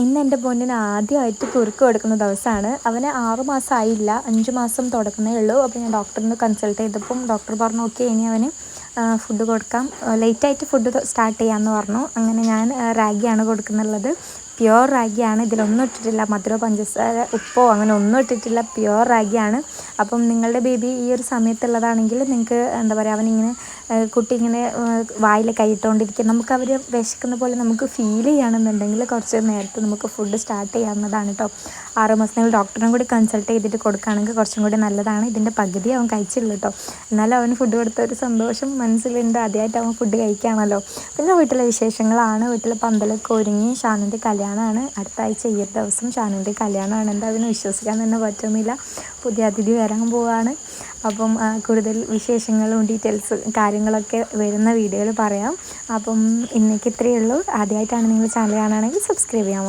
ഇന്ന് എൻ്റെ പൊന്നിന് ആദ്യമായിട്ട് കുറുക്ക് കൊടുക്കുന്ന ദിവസമാണ്. അവന് 6 മാസം ആയില്ല, 5 മാസം തുടങ്ങുന്നേ ഉള്ളൂ. അപ്പോൾ ഞാൻ ഡോക്ടറിനെ കൺസൾട്ട് ചെയ്തപ്പം ഡോക്ടർ പറഞ്ഞു ഓക്കെ ഇനി അവന് ഫുഡ് കൊടുക്കാം, ലേറ്റായിട്ട് ഫുഡ് സ്റ്റാർട്ട് ചെയ്യാമെന്ന് പറഞ്ഞു. അങ്ങനെ ഞാൻ റാഗിയാണ് കൊടുക്കുന്നുള്ളത്. പ്യുവർ റാഗിയാണ്, ഇതിലൊന്നും ഇട്ടിട്ടില്ല, മധുരമോ പഞ്ചസാര ഉപ്പോ അങ്ങനെ ഒന്നും ഇട്ടിട്ടില്ല, പ്യുവർ റാഗിയാണ്. അപ്പം നിങ്ങളുടെ ബേബി ഈ ഒരു സമയത്തുള്ളതാണെങ്കിൽ നിങ്ങൾക്ക് എന്താ പറയുക, അവനിങ്ങനെ കുട്ടി ഇങ്ങനെ വായിൽ കൈയിട്ടുകൊണ്ടിരിക്കുക, നമുക്ക് അവർ വിശക്കുന്ന പോലെ നമുക്ക് ഫീൽ ചെയ്യുകയാണെന്നുണ്ടെങ്കിൽ കുറച്ച് നേരത്തെ നമുക്ക് ഫുഡ് സ്റ്റാർട്ട് ചെയ്യാവുന്നതാണ് കേട്ടോ. 6 മാസത്തിൽ ഡോക്ടറിനും കൂടി കൺസൾട്ട് ചെയ്തിട്ട് കൊടുക്കുകയാണെങ്കിൽ കുറച്ചും കൂടി നല്ലതാണ്. ഇതിൻ്റെ പകുതി അവൻ കഴിച്ചുള്ളൂ കേട്ടോ. എന്നാലും അവന് ഫുഡ് കൊടുത്ത ഒരു സന്തോഷം മനസ്സിലുണ്ട്. ആദ്യമായിട്ട് അവൻ ഫുഡ് കഴിക്കുകയാണല്ലോ. പിന്നെ വീട്ടിലെ വിശേഷങ്ങളാണ്. വീട്ടിൽ പന്തലൊക്കെ ഒരുങ്ങി. ഷാനുവിൻ്റെ കല്യാണമാണ് അടുത്ത ആഴ്ച, ഈ ഒരു ദിവസം ഷാനുവിൻ്റെ കല്യാണമാണ്. എന്താ അതിന് വിശ്വസിക്കാൻ തന്നെ പറ്റുന്നില്ല. പുതിയ അതിഥി വരാൻ പോവാണ്. അപ്പം കൂടുതൽ വിശേഷങ്ങളും ഡീറ്റെയിൽസ് കാര്യങ്ങളൊക്കെ വരുന്ന വീഡിയോയിൽ പറയാം. അപ്പം ഇന്നേക്ക് ഇത്രയേ ഉള്ളൂ. ആദ്യമായിട്ടാണ് നിങ്ങൾ ചാനൽ കാണുകയാണെങ്കിൽ സബ്സ്ക്രൈബ് ചെയ്യാൻ